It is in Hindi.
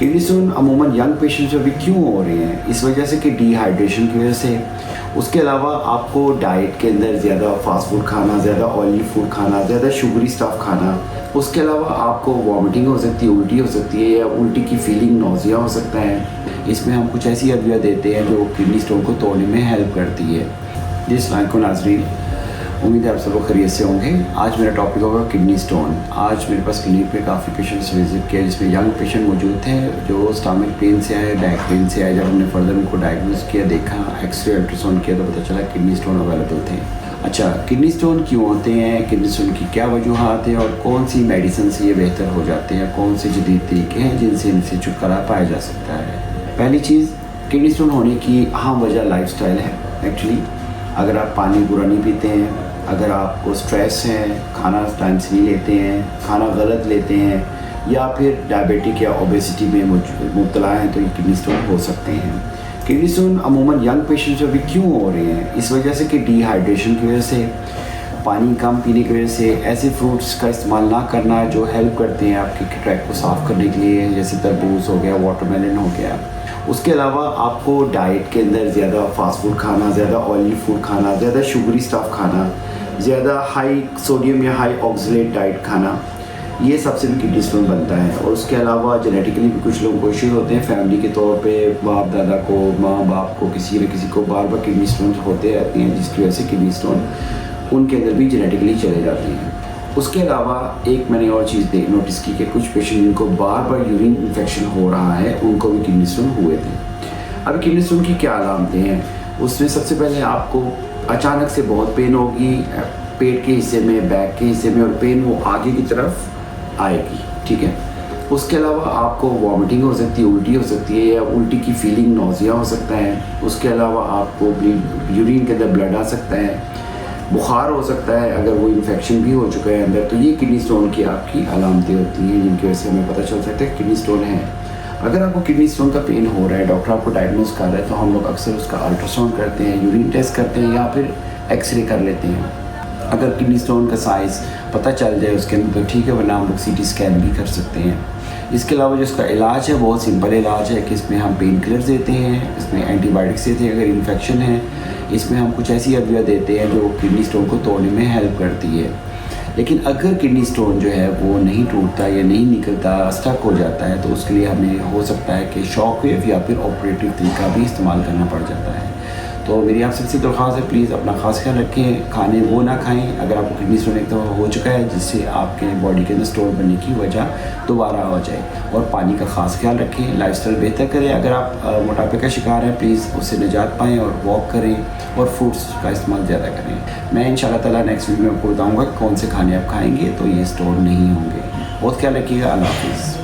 किडनी स्टोन अमूमन यंग पेशेंट्स में भी क्यों हो रहे हैं? इस वजह से कि डिहाइड्रेशन की वजह से। उसके अलावा आपको डाइट के अंदर ज़्यादा फास्ट फूड खाना, ज़्यादा ऑयली फूड खाना, ज़्यादा शुगरी स्टफ़ खाना। उसके अलावा आपको वॉमिटिंग हो सकती है, उल्टी हो सकती है, या उल्टी की फीलिंग, नौजिया हो सकता है। इसमें हम कुछ ऐसी अद्विया देते हैं जो किडनी स्टोन को तोड़ने में हेल्प करती है। जी अस्सलाम वालेकुम नाज़रीन, उम्मीद है आप सब लोग खैरियत से होंगे। आज मेरा टॉपिक होगा किडनी स्टोन। आज मेरे पास क्लिनिक पे काफ़ी पेशेंट्स विजिट किया, जिसमें यंग पेशेंट मौजूद थे जो स्टमक पेन से आए, बैक पेन से आए। जब हमने फर्दर उनको डायग्नोस किया, देखा, एक्सरे अल्ट्रासाउंड किया, तो पता चला किडनी स्टोन अवेलेबल थे। अच्छा, किडनी स्टोन क्यों होते हैं, किडनी स्टोन की क्या वजूहात हैं, और कौन सी मेडिसिन से ये बेहतर हो जाते हैं, कौन से जदीद तरीके हैं जिनसे इनसे छुटकारा पाया जा सकता है। पहली चीज़, किडनी स्टोन होने की अहम वजह लाइफस्टाइल है। एक्चुअली अगर आप पानी पूरा नहीं पीते हैं, अगर आपको स्ट्रेस है, खाना टाइम से नहीं लेते हैं, खाना गलत लेते हैं, या फिर डायबिटिक या ओबेसिटी में मुब्तला हैं, तो ये किडनी स्टोन हो सकते हैं। किडनी स्टोन अमूमन यंग पेशेंट्स में भी क्यों हो रहे हैं? इस वजह से कि डिहाइड्रेशन की वजह से, पानी कम पीने की वजह से, ऐसे फ्रूट्स का इस्तेमाल ना करना जो हेल्प करते हैं आपके ट्रैक को साफ़ करने के लिए, जैसे तरबूज हो गया, वाटरमेलन हो गया। उसके अलावा आपको डाइट के अंदर ज़्यादा फास्ट फूड खाना, ज़्यादा ऑयली फूड खाना, ज़्यादा शुगरी स्टफ़ खाना, ज़्यादा हाई सोडियम या हाई ऑक्सलेट डाइट खाना, ये सबसे भी किडनी स्टोन बनता है। और उसके अलावा जेनेटिकली भी कुछ लोगों को इश्यूज होते हैं, फैमिली के तौर पे बाप दादा को, माँ बाप को, किसी न किसी को बार बार किडनी स्टोन होते रहते हैं, जिसकी वजह से किडनी स्टोन उनके अंदर भी जेनेटिकली चले जाते हैं। उसके अलावा एक मैंने और चीज़ नोटिस की कि कुछ पेशेंट जिनको बार बार यूरिन इन्फेक्शन हो रहा है, उनको भी किडनी स्टोन हुए थे। अब किडनी स्टोन की क्या अलामतें हैं? उसमें सबसे पहले आपको अचानक से बहुत पेन होगी पेट के हिस्से में, बैक के हिस्से में, और पेन वो आगे की तरफ आएगी, ठीक है। उसके अलावा आपको वॉमिटिंग हो सकती है, उल्टी हो सकती है, या उल्टी की फीलिंग, नौजिया हो सकता है। उसके अलावा आपको यूरिन के अंदर ब्लड आ सकता है, बुखार हो सकता है, अगर वो इन्फेक्शन भी हो चुका है अंदर। तो ये किडनी स्टोन की आपकी अलामतें होती हैं, जिनकी वजह से हमें पता चल सकता है किडनी स्टोन है। अगर आपको किडनी स्टोन का पेन हो रहा है, डॉक्टर आपको डायग्नोस कर रहा है, तो हम लोग अक्सर उसका अल्ट्रासाउंड करते हैं, यूरिन टेस्ट करते हैं, या फिर एक्सरे कर लेते हैं। अगर किडनी स्टोन का साइज़ पता चल जाए उसके अंदर तो ठीक है, वरना हम लोग सीटी स्कैन भी कर सकते हैं। इसके अलावा जो इसका इलाज है, बहुत सिंपल इलाज है कि इसमें हम पेन किलर्स देते हैं, इसमें एंटीबायोटिक्स देते हैं अगर इन्फेक्शन है। इसमें हम कुछ ऐसी अद्विया देते हैं जो किडनी स्टोन को तोड़ने में हेल्प करती है। लेकिन अगर किडनी स्टोन जो है वो नहीं टूटता या नहीं निकलता, स्टक हो जाता है, तो उसके लिए हमें हो सकता है कि शॉक वेव या फिर ऑपरेटिव तरीका भी इस्तेमाल करना पड़ जाता है। तो मेरी आप सबसे दरख्वास्त है, प्लीज़ अपना खास ख्याल रखें, खाने वो ना खाएं अगर आपको किडनी स्टोन एक दफ़ा हो चुका है, जिससे आपके बॉडी के अंदर स्टोन बनने की वजह दोबारा हो जाए। और पानी का खास ख्याल रखें, लाइफस्टाइल बेहतर करें। अगर आप मोटापे का शिकार हैं, प्लीज़ उससे निजात पाएँ और वॉक करें, और फ्रूट्स का इस्तेमाल ज़्यादा करें। मैं इंशाल्लाह ताला नेक्स्ट वीडियो में आपको बताऊँगा कौन से खाने आप खाएँगे तो ये स्टोन नहीं होंगे। बहुत ख्याल रखिएगा। अल्लाह हाफ़िज़।